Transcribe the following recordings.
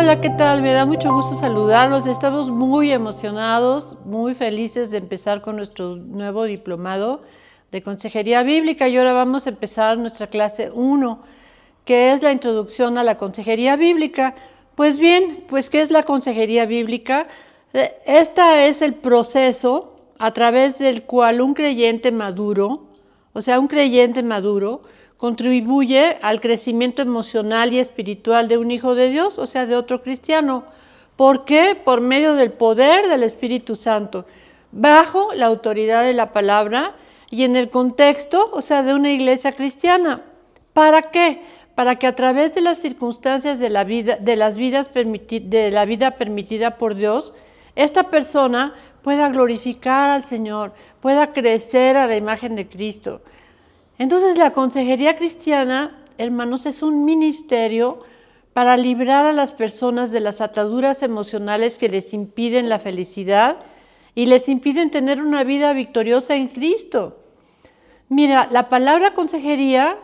Hola, ¿qué tal? Me da mucho gusto saludarlos. Estamos muy emocionados, muy felices de empezar con nuestro nuevo diplomado de Consejería Bíblica y ahora vamos a empezar nuestra clase 1, que es la introducción a la Consejería Bíblica. Pues bien, ¿qué es la Consejería Bíblica? Este es el proceso a través del cual un creyente maduro, contribuye al crecimiento emocional y espiritual de un hijo de Dios, o sea, de otro cristiano. ¿Por qué? Por medio del poder del Espíritu Santo, bajo la autoridad de la palabra y en el contexto, o sea, de una iglesia cristiana. ¿Para qué? Para que a través de las circunstancias de la vida, de la vida permitida por Dios, esta persona pueda glorificar al Señor, pueda crecer a la imagen de Cristo. Entonces la consejería cristiana, hermanos, es un ministerio para librar a las personas de las ataduras emocionales que les impiden la felicidad y les impiden tener una vida victoriosa en Cristo. Mira, la palabra consejería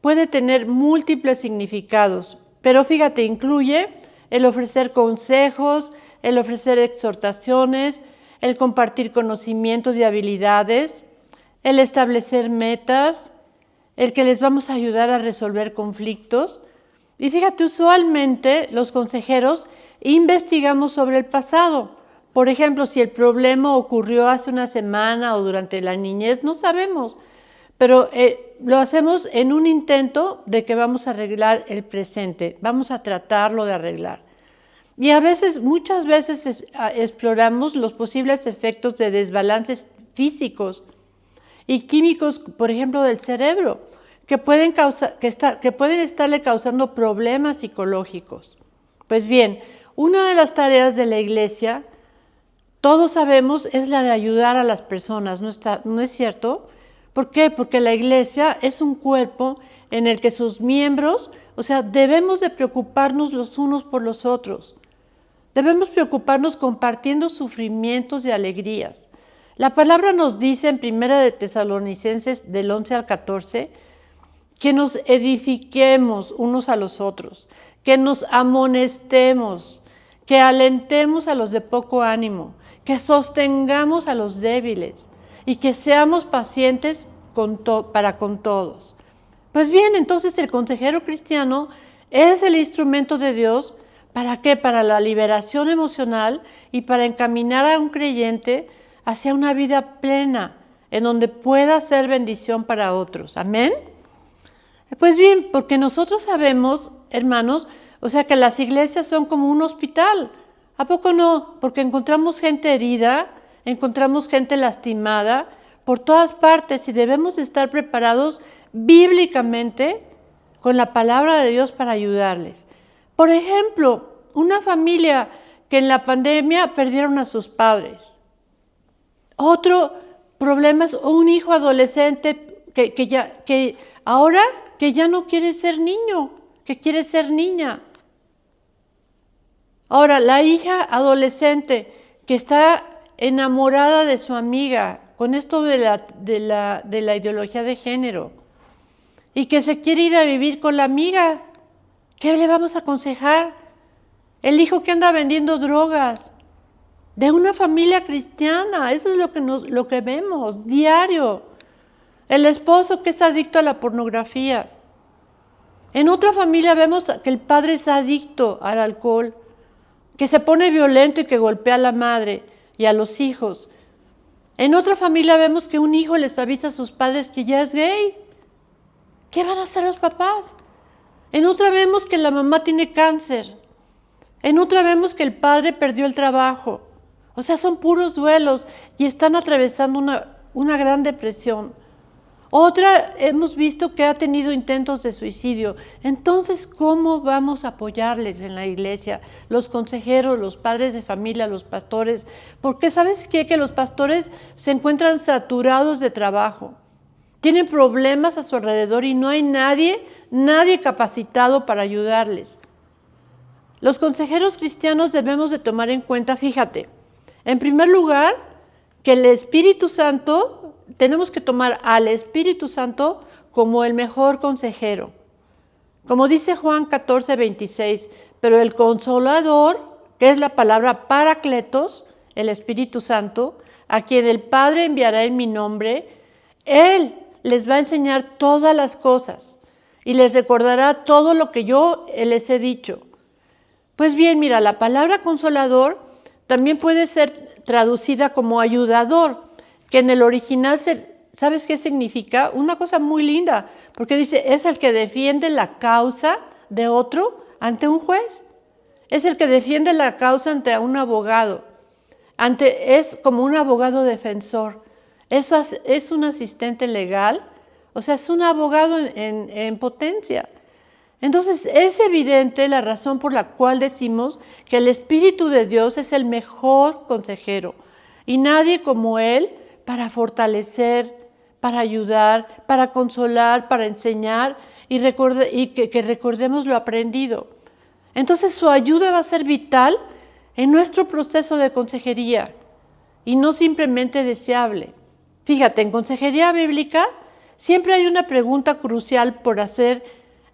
puede tener múltiples significados, pero fíjate, incluye el ofrecer consejos, el ofrecer exhortaciones, el compartir conocimientos y habilidades, el establecer metas, el que les vamos a ayudar a resolver conflictos. Y fíjate, usualmente los consejeros investigamos sobre el pasado. Por ejemplo, si el problema ocurrió hace una semana o durante la niñez, no sabemos, pero lo hacemos en un intento de que vamos a arreglar el presente, vamos a tratarlo de arreglar. Y muchas veces exploramos los posibles efectos de desbalances físicos y químicos, por ejemplo, del cerebro, que pueden estarle causando problemas psicológicos. Pues bien, una de las tareas de la iglesia, todos sabemos, es la de ayudar a las personas, ¿no es cierto? ¿Por qué? Porque la iglesia es un cuerpo en el que sus miembros, debemos de preocuparnos los unos por los otros. Debemos preocuparnos compartiendo sufrimientos y alegrías. La palabra nos dice en 1 de Tesalonicenses del 11 al 14 que nos edifiquemos unos a los otros, que nos amonestemos, que alentemos a los de poco ánimo, que sostengamos a los débiles y que seamos pacientes para con todos. Pues bien, entonces el consejero cristiano es el instrumento de Dios. ¿Para qué? Para la liberación emocional y para encaminar a un creyente hacia una vida plena, en donde pueda ser bendición para otros. ¿Amén? Pues bien, porque nosotros sabemos, hermanos, que las iglesias son como un hospital. ¿A poco no? Porque encontramos gente herida, encontramos gente lastimada por todas partes y debemos estar preparados bíblicamente con la palabra de Dios para ayudarles. Por ejemplo, una familia que en la pandemia perdieron a sus padres. Otro problema es un hijo adolescente que ahora ya no quiere ser niño, que quiere ser niña. Ahora, la hija adolescente que está enamorada de su amiga, con esto de la ideología de género, y que se quiere ir a vivir con la amiga, ¿qué le vamos a aconsejar? El hijo que anda vendiendo drogas, de una familia cristiana, eso es lo que vemos diario. El esposo que es adicto a la pornografía. En otra familia vemos que el padre es adicto al alcohol, que se pone violento y que golpea a la madre y a los hijos. En otra familia vemos que un hijo les avisa a sus padres que ya es gay. ¿Qué van a hacer los papás? En otra vemos que la mamá tiene cáncer. En otra vemos que el padre perdió el trabajo. Son puros duelos y están atravesando una gran depresión. Otra hemos visto que ha tenido intentos de suicidio. Entonces, ¿cómo vamos a apoyarles en la iglesia? Los consejeros, los padres de familia, los pastores. Porque ¿sabes qué? Que los pastores se encuentran saturados de trabajo. Tienen problemas a su alrededor y no hay nadie capacitado para ayudarles. Los consejeros cristianos debemos de tomar en cuenta, fíjate, en primer lugar, que el Espíritu Santo, tenemos que tomar al Espíritu Santo como el mejor consejero. Como dice Juan 14:26, pero el Consolador, que es la palabra Paracletos, el Espíritu Santo, a quien el Padre enviará en mi nombre, Él les va a enseñar todas las cosas y les recordará todo lo que yo les he dicho. Pues bien, mira, la palabra Consolador también puede ser traducida como ayudador, que en el original, ¿sabes qué significa? Una cosa muy linda, porque dice, es el que defiende la causa de otro ante un juez. Es el que defiende la causa ante un abogado. Es como un abogado defensor. Eso es un asistente legal, o sea, es un abogado en potencia. Entonces, es evidente la razón por la cual decimos que el Espíritu de Dios es el mejor consejero y nadie como Él para fortalecer, para ayudar, para consolar, para enseñar y que recordemos lo aprendido. Entonces, su ayuda va a ser vital en nuestro proceso de consejería y no simplemente deseable. Fíjate, en consejería bíblica siempre hay una pregunta crucial por hacer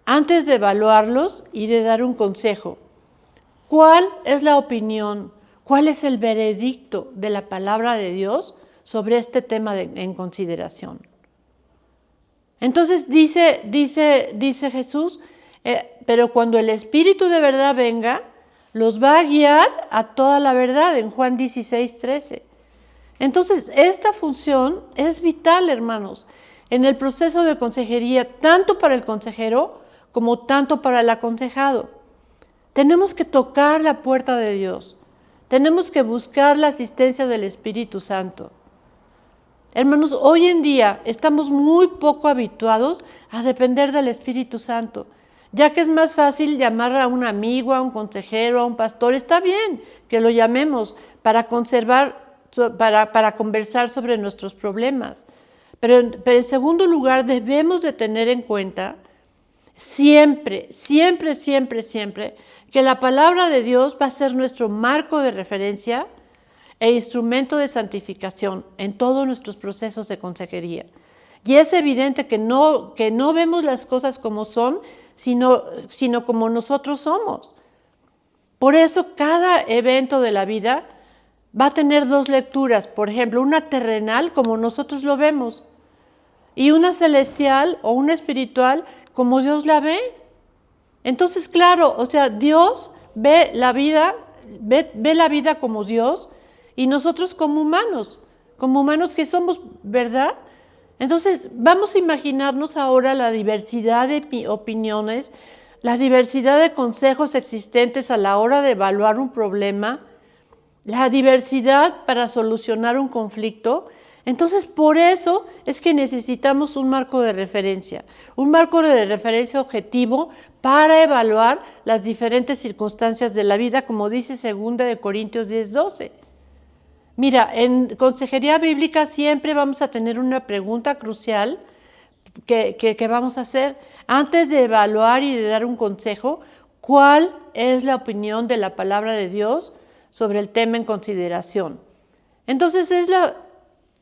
antes de evaluarlos y de dar un consejo. ¿Cuál es la opinión? ¿Cuál es el veredicto de la palabra de Dios sobre este tema en consideración? Entonces dice Jesús, pero cuando el Espíritu de verdad venga, los va a guiar a toda la verdad, en Juan 16:13. Entonces, esta función es vital, hermanos, en el proceso de consejería, tanto para el consejero como tanto para el aconsejado. Tenemos que tocar la puerta de Dios. Tenemos que buscar la asistencia del Espíritu Santo. Hermanos, hoy en día estamos muy poco habituados a depender del Espíritu Santo, ya que es más fácil llamar a un amigo, a un consejero, a un pastor. Está bien que lo llamemos para conversar sobre nuestros problemas. Pero en segundo lugar, debemos de tener en cuenta siempre, que la palabra de Dios va a ser nuestro marco de referencia e instrumento de santificación en todos nuestros procesos de consejería. Y es evidente que no vemos las cosas como son, sino como nosotros somos. Por eso cada evento de la vida va a tener dos lecturas, por ejemplo, una terrenal como nosotros lo vemos y una celestial o una espiritual como Dios la ve. Entonces, claro, o sea, Dios ve la vida como Dios y nosotros como humanos que somos, ¿verdad? Entonces, vamos a imaginarnos ahora la diversidad de opiniones, la diversidad de consejos existentes a la hora de evaluar un problema, la diversidad para solucionar un conflicto. Entonces, por eso es que necesitamos un marco de referencia objetivo para evaluar las diferentes circunstancias de la vida, como dice 2 Corintios 10:12. Mira, en consejería bíblica siempre vamos a tener una pregunta crucial que vamos a hacer antes de evaluar y de dar un consejo. ¿Cuál es la opinión de la palabra de Dios sobre el tema en consideración? Entonces,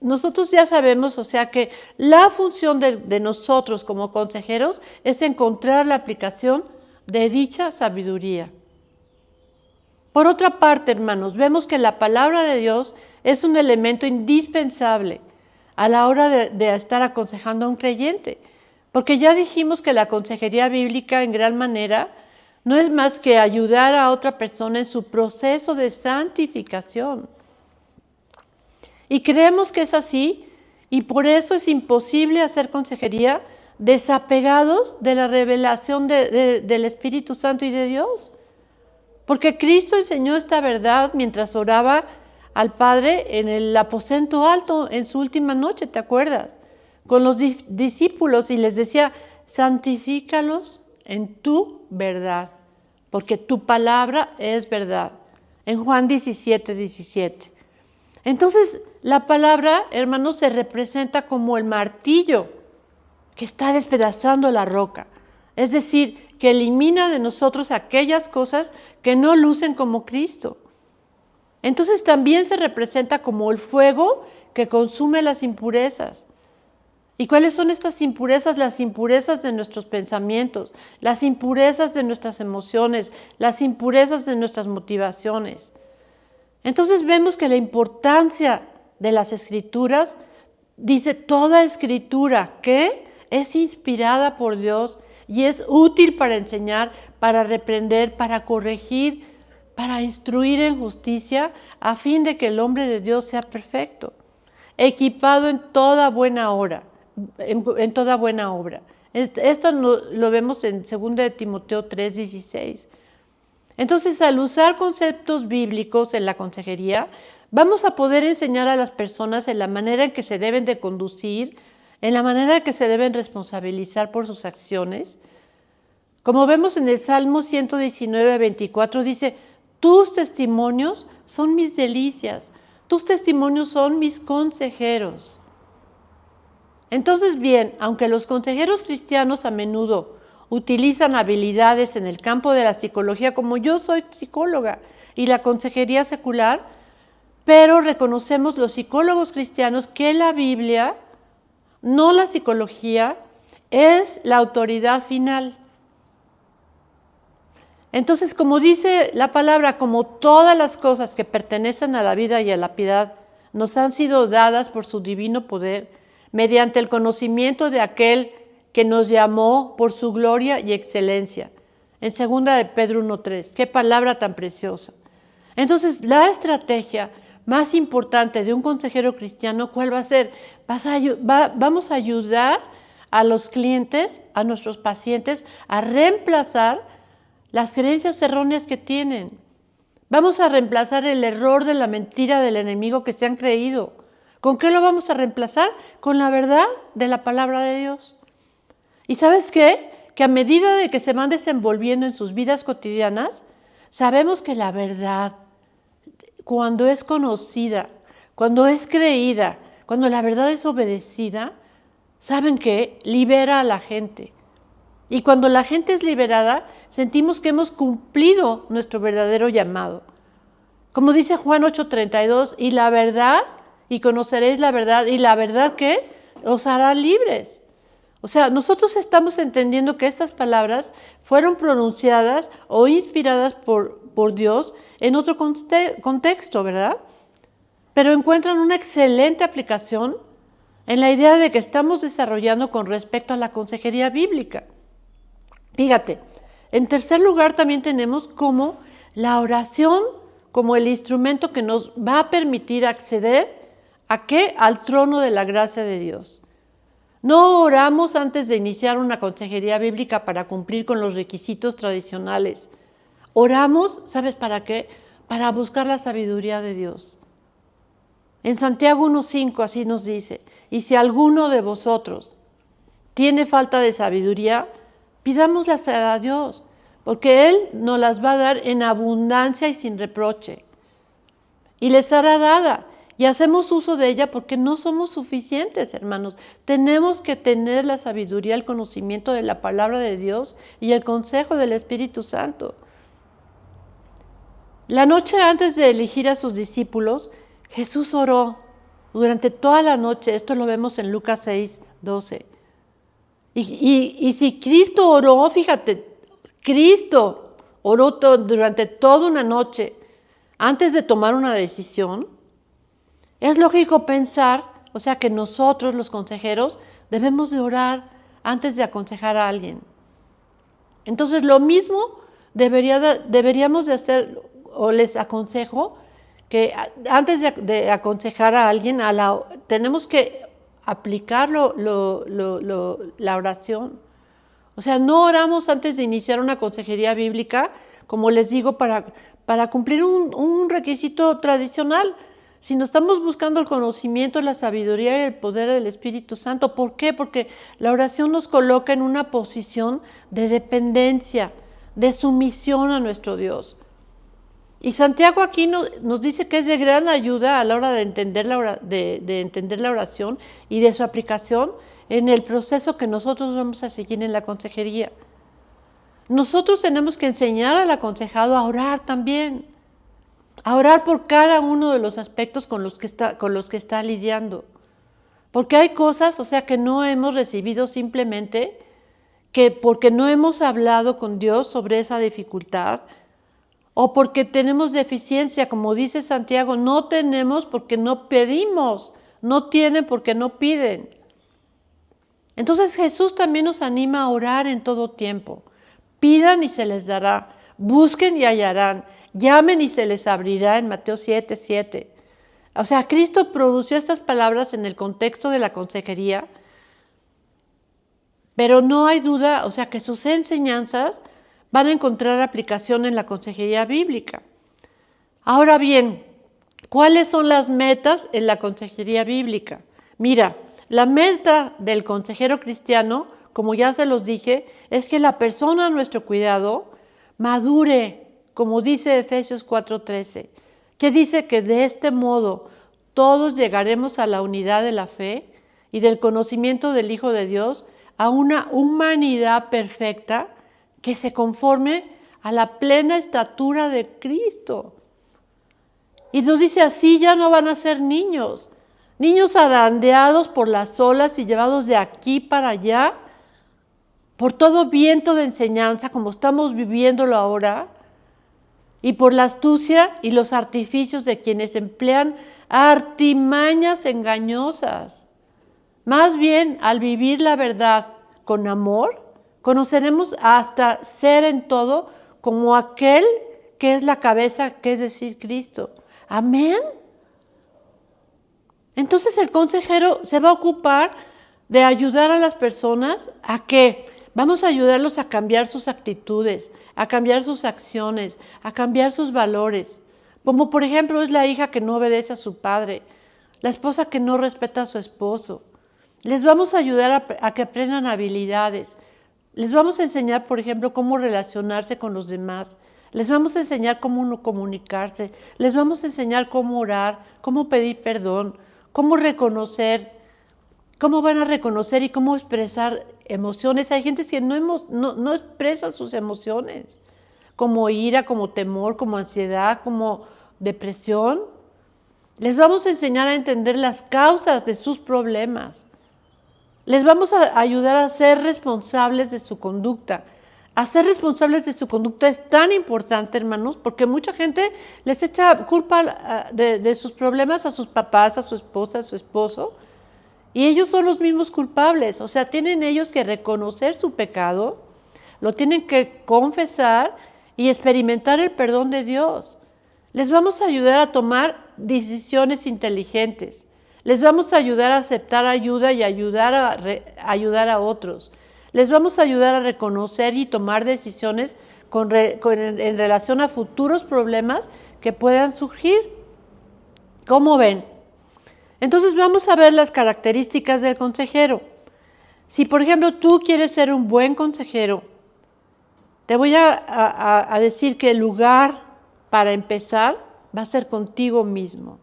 nosotros ya sabemos, o sea, que la función de nosotros como consejeros es encontrar la aplicación de dicha sabiduría. Por otra parte, hermanos, vemos que la palabra de Dios es un elemento indispensable a la hora de estar aconsejando a un creyente, porque ya dijimos que la consejería bíblica en gran manera no es más que ayudar a otra persona en su proceso de santificación. Y creemos que es así, y por eso es imposible hacer consejería desapegados de la revelación del Espíritu Santo y de Dios. Porque Cristo enseñó esta verdad mientras oraba al Padre en el aposento alto en su última noche, ¿te acuerdas? Con los discípulos y les decía, santifícalos en tu verdad, porque tu palabra es verdad. En Juan 17:17. Entonces, la palabra, hermanos, se representa como el martillo que está despedazando la roca. Es decir, que elimina de nosotros aquellas cosas que no lucen como Cristo. Entonces también se representa como el fuego que consume las impurezas. ¿Y cuáles son estas impurezas? Las impurezas de nuestros pensamientos, las impurezas de nuestras emociones, las impurezas de nuestras motivaciones. Entonces vemos que la importancia de las escrituras, dice toda escritura que es inspirada por Dios y es útil para enseñar, para reprender, para corregir, para instruir en justicia, a fin de que el hombre de Dios sea perfecto, equipado en toda buena obra. En toda buena obra. Esto lo vemos en 2 de Timoteo 3:16. Entonces, al usar conceptos bíblicos en la consejería, vamos a poder enseñar a las personas en la manera en que se deben de conducir, en la manera en que se deben responsabilizar por sus acciones. Como vemos en el Salmo 119:24, dice, tus testimonios son mis delicias, tus testimonios son mis consejeros. Entonces, bien, aunque los consejeros cristianos a menudo utilizan habilidades en el campo de la psicología, como yo soy psicóloga, y la consejería secular, pero reconocemos los psicólogos cristianos que la Biblia, no la psicología, es la autoridad final. Entonces, como dice la palabra, como todas las cosas que pertenecen a la vida y a la piedad nos han sido dadas por su divino poder, mediante el conocimiento de aquel que nos llamó por su gloria y excelencia. En 2 de Pedro 1:3, qué palabra tan preciosa. Entonces, la estrategia más importante de un consejero cristiano, ¿cuál va a ser? Vamos a ayudar a los clientes, a nuestros pacientes, a reemplazar las creencias erróneas que tienen. Vamos a reemplazar el error de la mentira del enemigo que se han creído. ¿Con qué lo vamos a reemplazar? Con la verdad de la palabra de Dios. ¿Y sabes qué? Que a medida de que se van desenvolviendo en sus vidas cotidianas, sabemos que la verdad, cuando es conocida, cuando es creída, cuando la verdad es obedecida, ¿saben qué? Libera a la gente. Y cuando la gente es liberada, sentimos que hemos cumplido nuestro verdadero llamado. Como dice Juan 8:32, y la verdad, y conoceréis la verdad, y la verdad que os hará libres. O sea, nosotros estamos entendiendo que estas palabras fueron pronunciadas o inspiradas por Dios en otro contexto, ¿verdad? Pero encuentran una excelente aplicación en la idea de que estamos desarrollando con respecto a la consejería bíblica. Fíjate, en tercer lugar también tenemos como la oración como el instrumento que nos va a permitir acceder ¿a qué? Al trono de la gracia de Dios. No oramos antes de iniciar una consejería bíblica para cumplir con los requisitos tradicionales. Oramos, ¿sabes para qué? Para buscar la sabiduría de Dios. En Santiago 1:5 así nos dice, y si alguno de vosotros tiene falta de sabiduría, pidámoslas a Dios, porque Él nos las va a dar en abundancia y sin reproche. Y les será dada. Y hacemos uso de ella porque no somos suficientes, hermanos. Tenemos que tener la sabiduría, el conocimiento de la palabra de Dios y el consejo del Espíritu Santo. La noche antes de elegir a sus discípulos, Jesús oró durante toda la noche. Esto lo vemos en Lucas 6:12. Y si Cristo oró, fíjate, Cristo oró durante toda una noche antes de tomar una decisión. Es lógico pensar, o sea, que nosotros, los consejeros, debemos de orar antes de aconsejar a alguien. Entonces, lo mismo deberíamos de hacer, o les aconsejo, que antes de aconsejar a alguien, tenemos que aplicar la oración. O sea, no oramos antes de iniciar una consejería bíblica, como les digo, para cumplir un requisito tradicional, sino estamos buscando el conocimiento, la sabiduría y el poder del Espíritu Santo. ¿Por qué? Porque la oración nos coloca en una posición de dependencia, de sumisión a nuestro Dios. Y Santiago aquí nos dice que es de gran ayuda a la hora de entender la oración y de su aplicación en el proceso que nosotros vamos a seguir en la consejería. Nosotros tenemos que enseñar al aconsejado a orar también, a orar por cada uno de los aspectos con los que está lidiando. Porque hay cosas, o sea, que no hemos recibido simplemente que porque no hemos hablado con Dios sobre esa dificultad o porque tenemos deficiencia, como dice Santiago, no tenemos porque no pedimos, no tienen porque no piden. Entonces Jesús también nos anima a orar en todo tiempo. Pidan y se les dará, busquen y hallarán, llamen y se les abrirá en Mateo 7:7. O sea, Cristo pronunció estas palabras en el contexto de la consejería, pero no hay duda, o sea, que sus enseñanzas van a encontrar aplicación en la consejería bíblica. Ahora bien, ¿cuáles son las metas en la consejería bíblica? Mira, la meta del consejero cristiano, como ya se los dije, es que la persona a nuestro cuidado madure, como dice Efesios 4:13, que dice que de este modo todos llegaremos a la unidad de la fe y del conocimiento del Hijo de Dios, a una humanidad perfecta que se conforme a la plena estatura de Cristo. Y nos dice, así ya no van a ser niños zarandeados por las olas y llevados de aquí para allá, por todo viento de enseñanza, como estamos viviéndolo ahora, y por la astucia y los artificios de quienes emplean artimañas engañosas. Más bien, al vivir la verdad con amor, conoceremos hasta ser en todo como aquel que es la cabeza, que es decir, Cristo. Amén. Entonces el consejero se va a ocupar de ayudar a las personas a que vamos a ayudarlos a cambiar sus actitudes, a cambiar sus acciones, a cambiar sus valores. Como por ejemplo es la hija que no obedece a su padre, la esposa que no respeta a su esposo. Les vamos a ayudar a que aprendan habilidades. Les vamos a enseñar, por ejemplo, cómo relacionarse con los demás. Les vamos a enseñar cómo no comunicarse. Les vamos a enseñar cómo orar, cómo pedir perdón, cómo reconocer, cómo van a reconocer y cómo expresar emociones. Hay gente que no expresa sus emociones, como ira, como temor, como ansiedad, como depresión. Les vamos a enseñar a entender las causas de sus problemas. Les vamos a ayudar a ser responsables de su conducta. A ser responsables de su conducta es tan importante, hermanos, porque mucha gente les echa culpa de sus problemas a sus papás, a su esposa, a su esposo, y ellos son los mismos culpables. O sea, tienen ellos que reconocer su pecado, lo tienen que confesar y experimentar el perdón de Dios. Les vamos a ayudar a tomar decisiones inteligentes. Les vamos a ayudar a aceptar ayuda y ayudar a otros. Les vamos a ayudar a reconocer y tomar decisiones en relación a futuros problemas que puedan surgir. ¿Cómo ven? Entonces vamos a ver las características del consejero. Si, por ejemplo, tú quieres ser un buen consejero, te voy a decir que el lugar para empezar va a ser contigo mismo.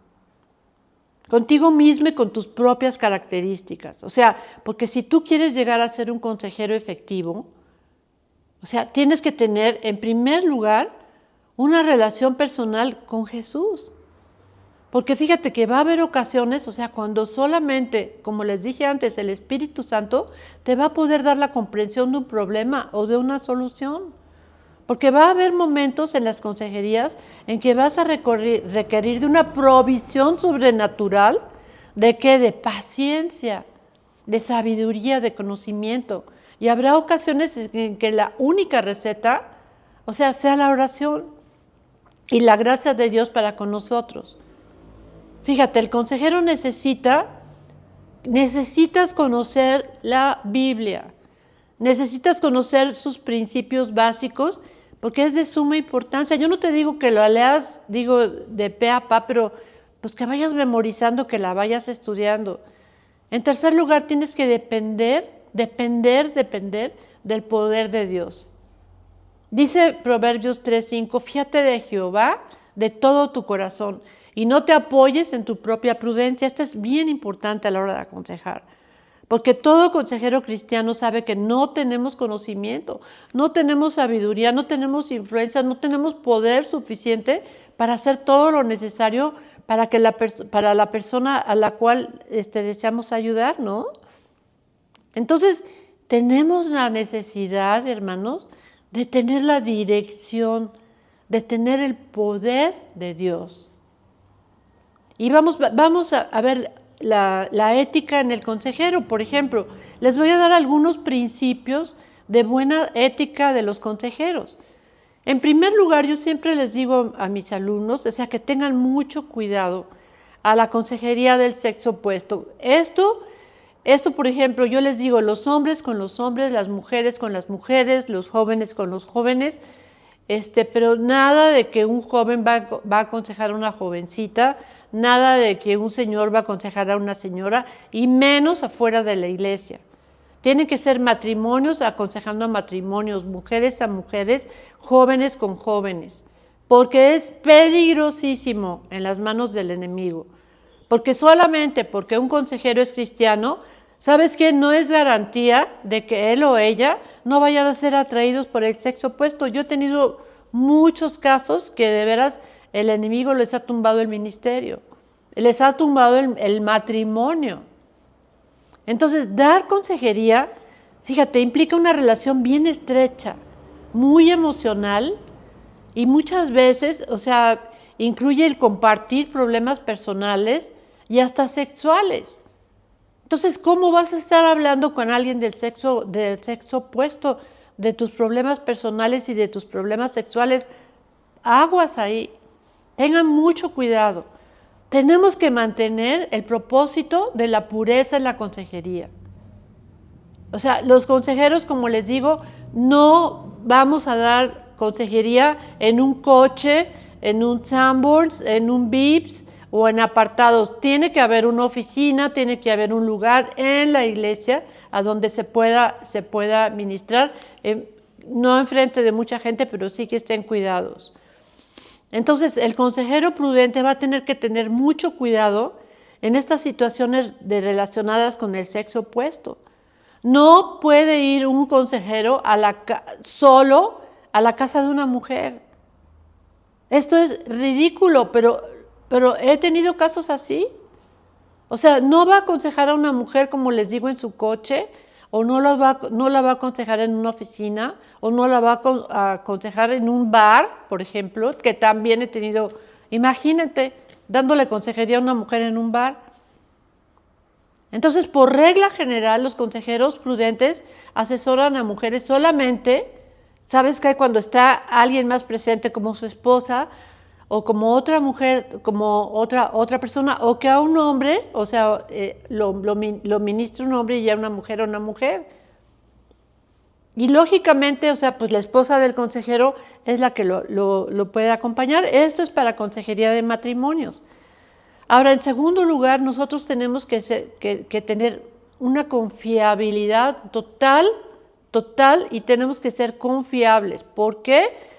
Contigo mismo y con tus propias características. O sea, porque si tú quieres llegar a ser un consejero efectivo, o sea, tienes que tener en primer lugar una relación personal con Jesús. Porque fíjate que va a haber ocasiones, o sea, cuando solamente, como les dije antes, el Espíritu Santo te va a poder dar la comprensión de un problema o de una solución. Porque va a haber momentos en las consejerías en que vas a requerir de una provisión sobrenatural, ¿de qué? De paciencia, de sabiduría, de conocimiento. Y habrá ocasiones en que la única receta, o sea la oración y la gracia de Dios para con nosotros. Fíjate, el consejero necesitas conocer la Biblia, necesitas conocer sus principios básicos, porque es de suma importancia. Yo no te digo que lo leas, digo, de pe a pa, pero pues que vayas memorizando, que la vayas estudiando. En tercer lugar, tienes que depender del poder de Dios. Dice Proverbios 3:5, fíjate de Jehová de todo tu corazón y no te apoyes en tu propia prudencia. Esto es bien importante a la hora de aconsejar. Porque todo consejero cristiano sabe que no tenemos conocimiento, no tenemos sabiduría, no tenemos influencia, no tenemos poder suficiente para hacer todo lo necesario para la persona a la cual deseamos ayudar, ¿no? Entonces, tenemos la necesidad, hermanos, de tener la dirección, de tener el poder de Dios. Y vamos a ver la ética en el consejero, por ejemplo. Les voy a dar algunos principios de buena ética de los consejeros. En primer lugar, yo siempre les digo a mis alumnos, o sea, que tengan mucho cuidado a la consejería del sexo opuesto. Esto, por ejemplo, yo les digo, los hombres con los hombres, las mujeres con las mujeres, los jóvenes con los jóvenes, pero nada de que un joven va a aconsejar a una jovencita, nada de que un señor va a aconsejar a una señora, y menos afuera de la iglesia. Tienen que ser matrimonios aconsejando a matrimonios, mujeres a mujeres, jóvenes con jóvenes, porque es peligrosísimo en las manos del enemigo. Porque solamente porque un consejero es cristiano, ¿sabes qué? No es garantía de que él o ella no vayan a ser atraídos por el sexo opuesto. Yo he tenido muchos casos que de veras el enemigo les ha tumbado el ministerio, les ha tumbado el matrimonio. Entonces, dar consejería, fíjate, implica una relación bien estrecha, muy emocional y muchas veces, o sea, incluye el compartir problemas personales y hasta sexuales. Entonces, ¿cómo vas a estar hablando con alguien del sexo opuesto, de tus problemas personales y de tus problemas sexuales? Aguas ahí. Tengan mucho cuidado. Tenemos que mantener el propósito de la pureza en la consejería. O sea, los consejeros, como les digo, no vamos a dar consejería en un coche, en un Sanborns, en un Vips o en apartados. Tiene que haber una oficina, tiene que haber un lugar en la iglesia a donde se pueda ministrar, no enfrente de mucha gente, pero sí que estén cuidados. Entonces, el consejero prudente va a tener que tener mucho cuidado en estas situaciones relacionadas con el sexo opuesto. No puede ir un consejero solo a la casa de una mujer. Esto es ridículo, pero he tenido casos así. O sea, no va a aconsejar a una mujer, como les digo, en su coche, o no la va a aconsejar en una oficina, o no la va a aconsejar en un bar, por ejemplo, que también he tenido, imagínate, dándole consejería a una mujer en un bar. Entonces, por regla general, los consejeros prudentes asesoran a mujeres solamente, ¿sabes qué? Cuando está alguien más presente como su esposa, o como otra mujer, como otra persona, o que a un hombre, o sea, lo ministra un hombre y a una mujer. Y lógicamente, o sea, pues la esposa del consejero es la que lo puede acompañar. Esto es para consejería de matrimonios. Ahora, en segundo lugar, nosotros tenemos que tener una confiabilidad total, y tenemos que ser confiables. ¿Por qué?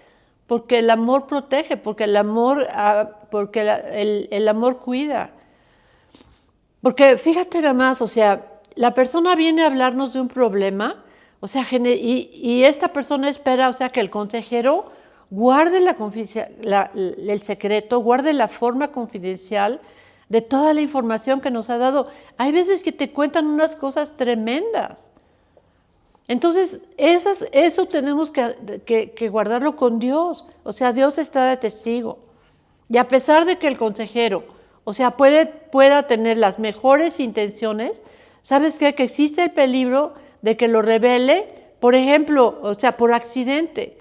Porque el amor protege, porque el amor cuida. Porque fíjate nada más, o sea, la persona viene a hablarnos de un problema, o sea, y esta persona espera, o sea, que el consejero guarde el secreto, guarde la forma confidencial de toda la información que nos ha dado. Hay veces que te cuentan unas cosas tremendas. Entonces, eso tenemos que guardarlo con Dios. O sea, Dios está de testigo. Y a pesar de que el consejero, o sea, pueda tener las mejores intenciones, ¿sabes qué? Que existe el peligro de que lo revele, por ejemplo, o sea, por accidente.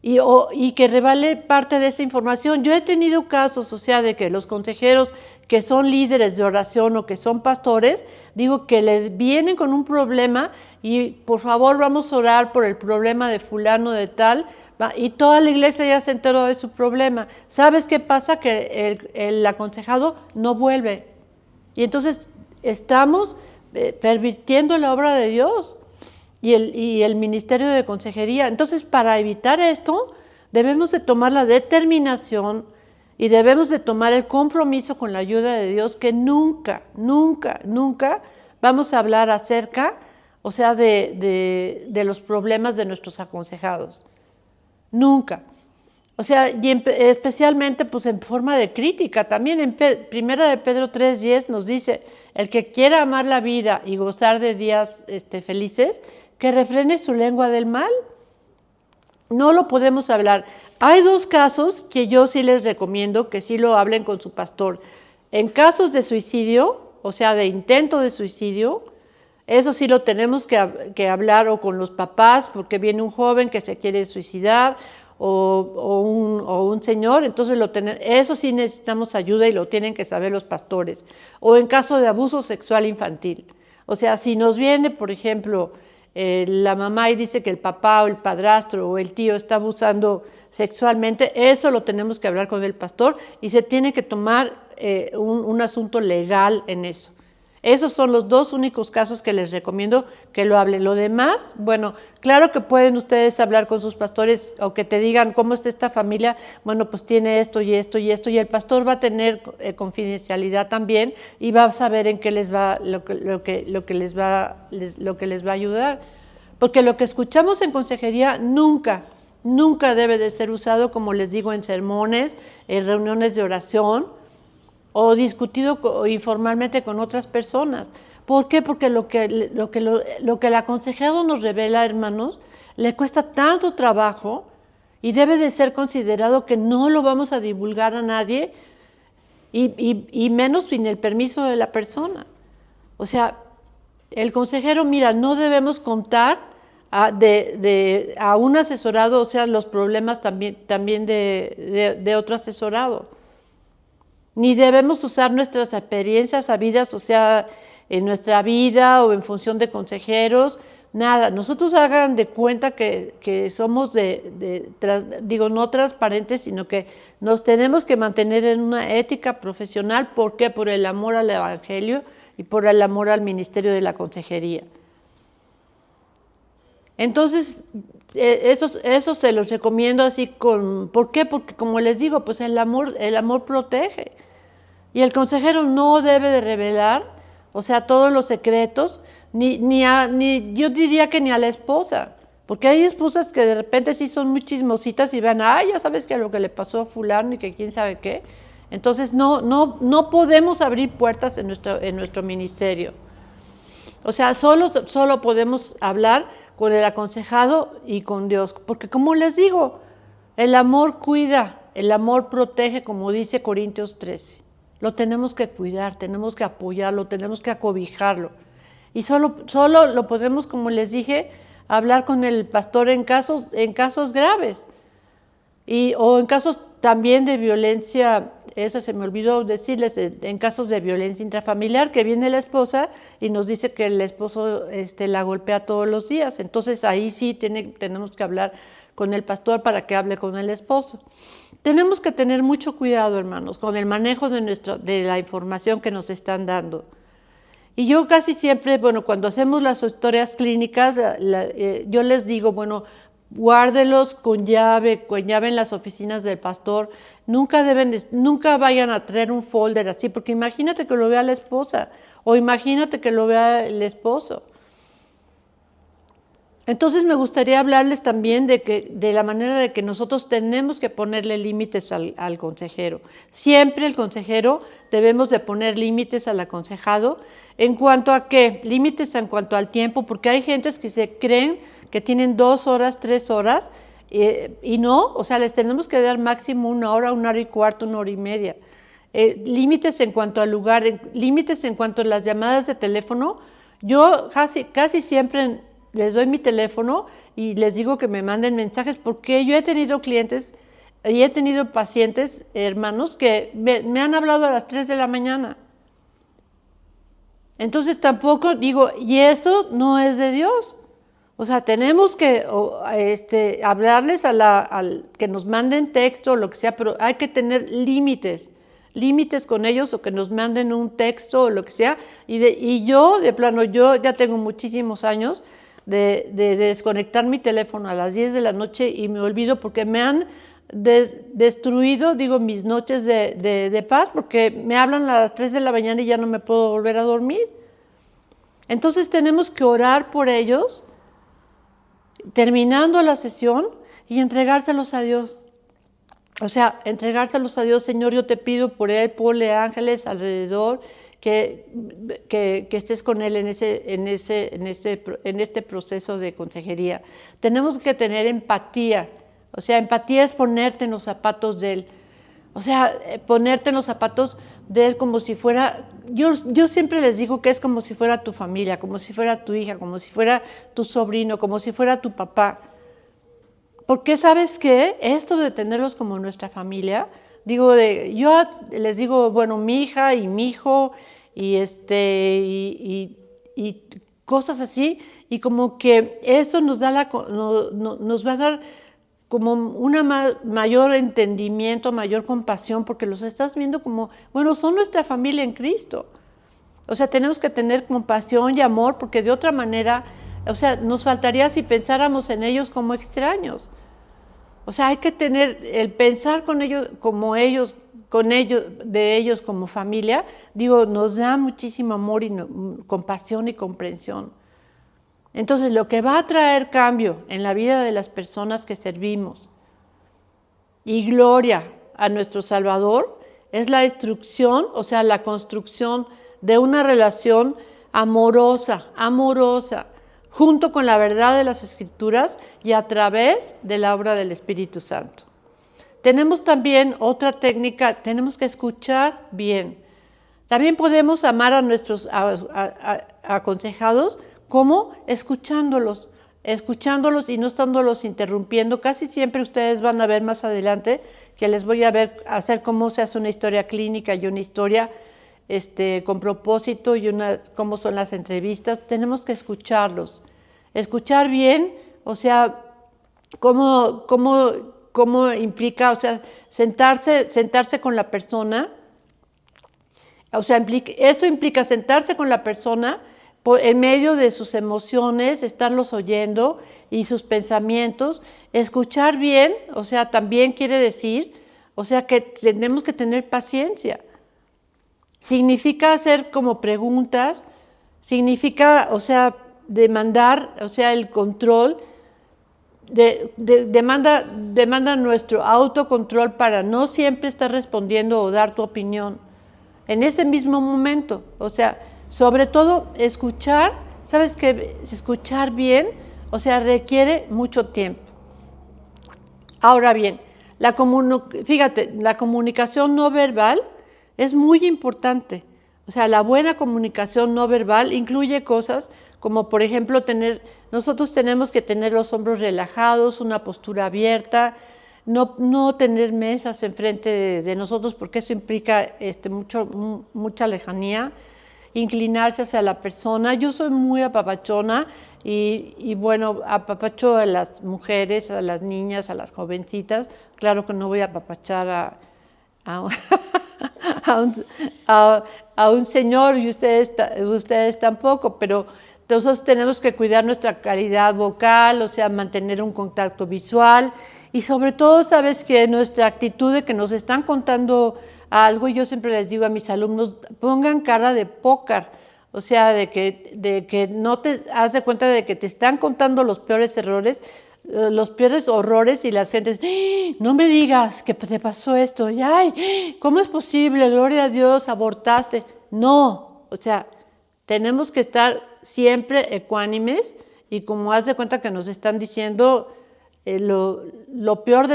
Y que revele parte de esa información. Yo he tenido casos, o sea, de que los consejeros que son líderes de oración o que son pastores, digo que les vienen con un problema y por favor vamos a orar por el problema de fulano de tal, y toda la iglesia ya se enteró de su problema. ¿Sabes qué pasa? Que el aconsejado no vuelve. Y entonces estamos pervirtiendo la obra de Dios y el ministerio de consejería. Entonces, para evitar esto, debemos de tomar la determinación y debemos de tomar el compromiso con la ayuda de Dios que nunca vamos a hablar acerca, o sea, de los problemas de nuestros aconsejados. Nunca. O sea, especialmente pues en forma de crítica. También en Primera de Pedro 3:10 nos dice, el que quiera amar la vida y gozar de días felices, que refrene su lengua del mal. No lo podemos hablar. Hay dos casos que yo sí les recomiendo que sí lo hablen con su pastor. En casos de suicidio, o sea, de intento de suicidio, eso sí lo tenemos que hablar o con los papás, porque viene un joven que se quiere suicidar o un señor, entonces eso sí necesitamos ayuda y lo tienen que saber los pastores. O en caso de abuso sexual infantil. O sea, si nos viene, por ejemplo, la mamá y dice que el papá o el padrastro o el tío está abusando sexualmente, eso lo tenemos que hablar con el pastor y se tiene que tomar un asunto legal en eso. Esos son los dos únicos casos que les recomiendo que lo hablen. Lo demás, bueno, claro que pueden ustedes hablar con sus pastores o que te digan cómo está esta familia, bueno, pues tiene esto y esto y esto, y el pastor va a tener confidencialidad también y va a saber en qué les va, lo que les va a ayudar. Porque lo que escuchamos en consejería nunca debe de ser usado, como les digo, en sermones, en reuniones de oración, o discutido informalmente con otras personas. ¿Por qué? Porque lo que el aconsejado nos revela, hermanos, le cuesta tanto trabajo y debe de ser considerado que no lo vamos a divulgar a nadie y menos sin el permiso de la persona. O sea, el consejero, mira, no debemos contar a un asesorado, o sea, los problemas también de otro asesorado. Ni debemos usar nuestras experiencias sabidas, o sea, en nuestra vida o en función de consejeros, nada. Nosotros hagan de cuenta que somos no transparentes, sino que nos tenemos que mantener en una ética profesional. ¿Por qué? Por el amor al Evangelio y por el amor al ministerio de la consejería. Entonces, eso se los recomiendo así ¿por qué? Porque como les digo, pues el amor protege. Y el consejero no debe de revelar, o sea, todos los secretos, ni yo diría que ni a la esposa, porque hay esposas que de repente sí son muy chismositas y van, ya sabes que lo que le pasó a fulano y que quién sabe qué. Entonces no podemos abrir puertas en nuestro ministerio. O sea, solo podemos hablar con el aconsejado y con Dios, porque como les digo, el amor cuida, el amor protege, como dice Corintios 13. Lo tenemos que cuidar, tenemos que apoyarlo, tenemos que acobijarlo. Y solo lo podemos, como les dije, hablar con el pastor en casos graves. O en casos también de violencia, eso se me olvidó decirles, en casos de violencia intrafamiliar, que viene la esposa y nos dice que el esposo la golpea todos los días. Entonces ahí sí tenemos que hablar con el pastor para que hable con el esposo. Tenemos que tener mucho cuidado, hermanos, con el manejo de la información que nos están dando. Y yo casi siempre, cuando hacemos las historias clínicas, yo les digo, guárdelos con llave en las oficinas del pastor. Nunca vayan a traer un folder así, porque imagínate que lo vea la esposa o imagínate que lo vea el esposo. Entonces me gustaría hablarles también de la manera de que nosotros tenemos que ponerle límites al consejero. Siempre el consejero debemos de poner límites al aconsejado. ¿En cuanto a qué? Límites en cuanto al tiempo, porque hay gentes que se creen que tienen 2 horas, 3 horas, y no, o sea, les tenemos que dar máximo 1 hora, 1 hora y cuarto, 1 hora y media. Límites en cuanto al lugar, límites en cuanto a las llamadas de teléfono. Yo casi siempre les doy mi teléfono y les digo que me manden mensajes, porque yo he tenido clientes y he tenido pacientes, hermanos, que me han hablado a las 3 de la mañana. Entonces tampoco digo, y eso no es de Dios. O sea, tenemos que hablarles al que nos manden texto o lo que sea, pero hay que tener límites con ellos, o que nos manden un texto o lo que sea. Y yo, de plano, yo ya tengo muchísimos años de desconectar mi teléfono a las 10 de la noche y me olvido, porque me han destruido, mis noches de paz, porque me hablan a las 3 de la mañana y ya no me puedo volver a dormir. Entonces tenemos que orar por ellos, terminando la sesión, y entregárselos a Dios. O sea, entregárselos a Dios, Señor, yo te pido por él, ponle ángeles alrededor, que estés con él en este proceso de consejería. Tenemos que tener empatía. O sea, empatía es ponerte en los zapatos de él. O sea, ponerte en los zapatos de él como si fuera, yo siempre les digo que es como si fuera tu familia, como si fuera tu hija, como si fuera tu sobrino, como si fuera tu papá. Porque sabes qué, esto de tenerlos como nuestra familia, yo les digo, bueno, mi hija y mi hijo y y cosas así, y como que eso nos da nos va a dar como mayor entendimiento, mayor compasión, porque los estás viendo como, bueno, son nuestra familia en Cristo. O sea, tenemos que tener compasión y amor, porque de otra manera, o sea, nos faltaría si pensáramos en ellos como extraños. O sea, hay que tener el pensar con ellos, de ellos como familia, nos da muchísimo amor y compasión y comprensión. Entonces, lo que va a traer cambio en la vida de las personas que servimos y gloria a nuestro Salvador es la instrucción, o sea, la construcción de una relación amorosa, junto con la verdad de las Escrituras y a través de la obra del Espíritu Santo. Tenemos también otra técnica, tenemos que escuchar bien. También podemos amar a nuestros aconsejados como escuchándolos y no estándolos interrumpiendo. Casi siempre ustedes van a ver más adelante que les voy a hacer cómo se hace una historia clínica y una historia con propósito y cómo son las entrevistas. Tenemos que escucharlos. Escuchar bien, o sea, cómo implica, o sea, sentarse con la persona. O sea, esto implica sentarse con la persona en medio de sus emociones, estarlos oyendo y sus pensamientos. Escuchar bien, o sea, también quiere decir, o sea, que tenemos que tener paciencia. Significa hacer como preguntas, significa, o sea, demandar, o sea, el control, demanda nuestro autocontrol para no siempre estar respondiendo o dar tu opinión en ese mismo momento. O sea, sobre todo escuchar, ¿sabes qué? Escuchar bien, o sea, requiere mucho tiempo. Ahora bien, fíjate, la comunicación no verbal es muy importante. O sea, la buena comunicación no verbal incluye cosas como, por ejemplo, nosotros tenemos que tener los hombros relajados, una postura abierta, no tener mesas enfrente de nosotros, porque eso implica mucha lejanía, inclinarse hacia la persona. Yo soy muy apapachona y bueno, apapacho a las mujeres, a las niñas, a las jovencitas. Claro que no voy a apapachar a un señor y ustedes tampoco, pero nosotros tenemos que cuidar nuestra calidad vocal, o sea, mantener un contacto visual y sobre todo, sabes que nuestra actitud de que nos están contando algo, y yo siempre les digo a mis alumnos, pongan cara de póker, o sea, de que no te haz de cuenta de que te están contando los peores errores, los peores horrores y las gentes, ¡ay! No me digas que te pasó esto, y ay, ¿cómo es posible? Gloria a Dios, abortaste. No, o sea, tenemos que estar siempre ecuánimes y como haz de cuenta que nos están diciendo lo peor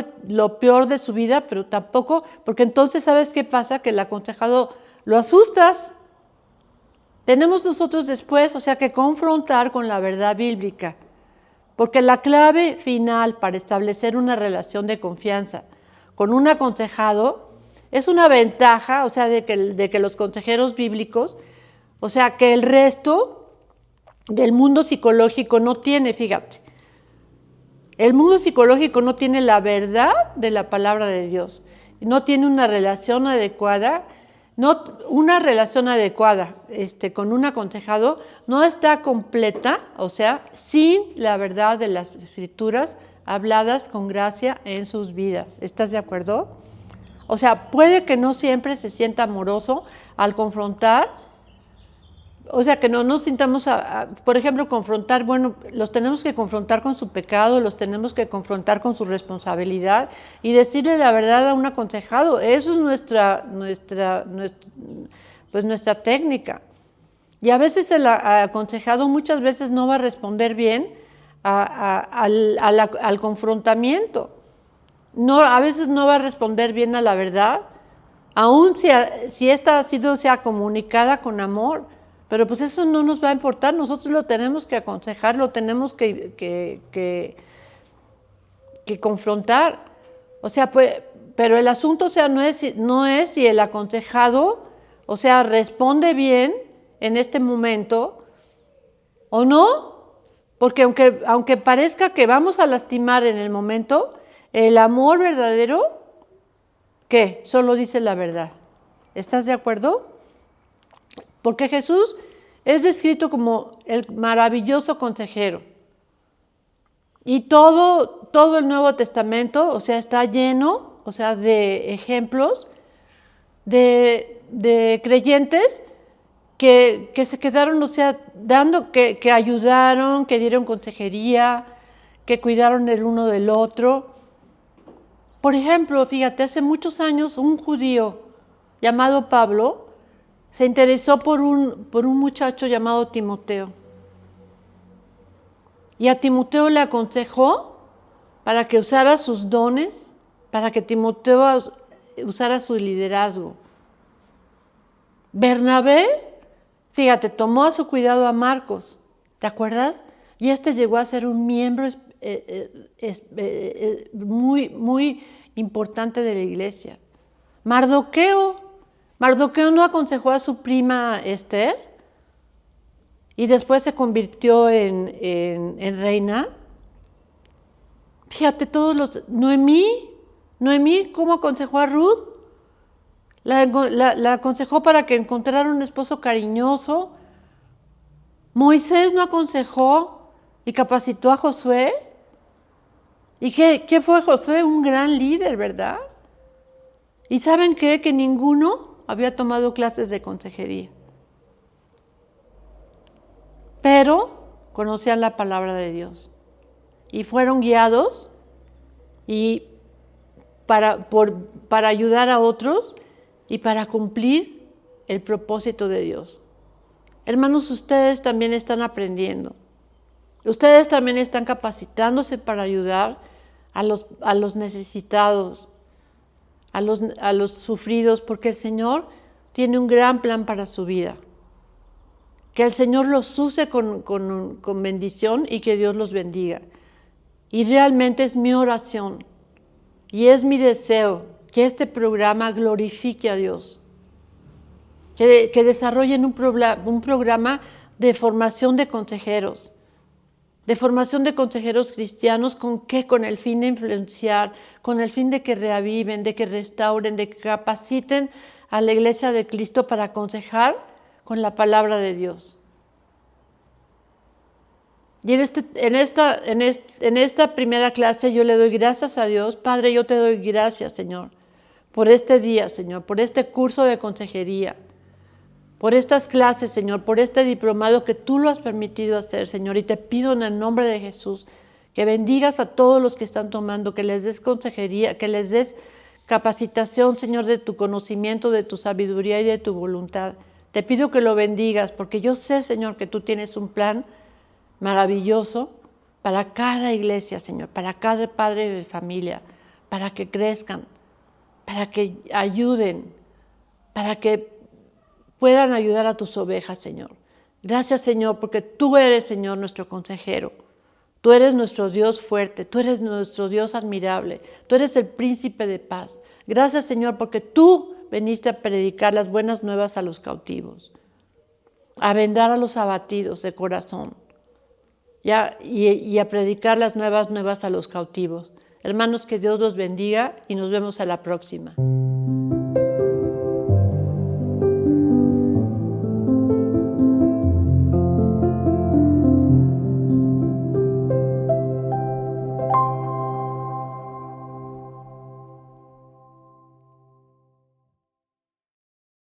de su vida, pero tampoco, porque entonces ¿sabes qué pasa? Que el aconsejado lo asustas. Tenemos nosotros después, o sea, que confrontar con la verdad bíblica, porque la clave final para establecer una relación de confianza con un aconsejado es una ventaja, o sea, de que los consejeros bíblicos, o sea, que el resto del mundo psicológico no tiene, fíjate. El mundo psicológico no tiene la verdad de la palabra de Dios, no tiene una relación adecuada, con un aconsejado no está completa, o sea, sin la verdad de las Escrituras habladas con gracia en sus vidas. ¿Estás de acuerdo? O sea, puede que no siempre se sienta amoroso al confrontar O sea, que no nos sintamos, por ejemplo, confrontar, bueno, los tenemos que confrontar con su pecado, los tenemos que confrontar con su responsabilidad y decirle la verdad a un aconsejado. Eso es nuestra técnica. Y a veces el aconsejado muchas veces no va a responder bien al confrontamiento. No, a veces no va a responder bien a la verdad, aun si esta ha sido comunicada con amor. Pero pues eso no nos va a importar, nosotros lo tenemos que aconsejar, lo tenemos que confrontar. O sea, pues, pero el asunto, o sea, no es si el aconsejado, o sea, responde bien en este momento o no, porque aunque parezca que vamos a lastimar en el momento, el amor verdadero, ¿qué? Solo dice la verdad. ¿Estás de acuerdo? Porque Jesús es descrito como el maravilloso consejero. Y todo el Nuevo Testamento, o sea, está lleno, o sea, de ejemplos de creyentes que se quedaron, o sea, que ayudaron, que dieron consejería, que cuidaron el uno del otro. Por ejemplo, fíjate, hace muchos años un judío llamado Pablo se interesó por un muchacho llamado Timoteo. Y a Timoteo le aconsejó para que usara sus dones, para que Timoteo usara su liderazgo. Bernabé, fíjate, tomó a su cuidado a Marcos, ¿te acuerdas? Y llegó a ser un miembro muy, muy importante de la iglesia. Mardoqueo no aconsejó a su prima Esther y después se convirtió en reina. Fíjate Noemí, ¿cómo aconsejó a Ruth? La aconsejó para que encontrara un esposo cariñoso. Moisés no aconsejó y capacitó a Josué. ¿Y qué fue Josué? Un gran líder, ¿verdad? ¿Y saben qué? Que ninguno había tomado clases de consejería. Pero conocían la palabra de Dios. Y fueron guiados para ayudar a otros y para cumplir el propósito de Dios. Hermanos, ustedes también están aprendiendo. Ustedes también están capacitándose para ayudar a los necesitados, a los sufridos, porque el Señor tiene un gran plan para su vida. Que el Señor los use con bendición y que Dios los bendiga. Y realmente es mi oración y es mi deseo que este programa glorifique a Dios. Que desarrollen un programa de formación de consejeros. De formación de consejeros cristianos, ¿con qué? Con el fin de influenciar, con el fin de que reaviven, de que restauren, de que capaciten a la iglesia de Cristo para aconsejar con la palabra de Dios. Y en esta primera clase yo le doy gracias a Dios. Padre, yo te doy gracias, Señor, por este día, Señor, por este curso de consejería, por estas clases, Señor, por este diplomado que tú lo has permitido hacer, Señor. Y te pido en el nombre de Jesús que bendigas a todos los que están tomando, que les des consejería, que les des capacitación, Señor, de tu conocimiento, de tu sabiduría y de tu voluntad. Te pido que lo bendigas, porque yo sé, Señor, que tú tienes un plan maravilloso para cada iglesia, Señor, para cada padre de familia, para que crezcan, para que ayuden, para que puedan ayudar a tus ovejas, Señor. Gracias, Señor, porque tú eres, Señor, nuestro consejero. Tú eres nuestro Dios fuerte, tú eres nuestro Dios admirable, tú eres el príncipe de paz. Gracias, Señor, porque tú veniste a predicar las buenas nuevas a los cautivos, a vendar a los abatidos de corazón y a predicar las nuevas a los cautivos. Hermanos, que Dios los bendiga y nos vemos a la próxima.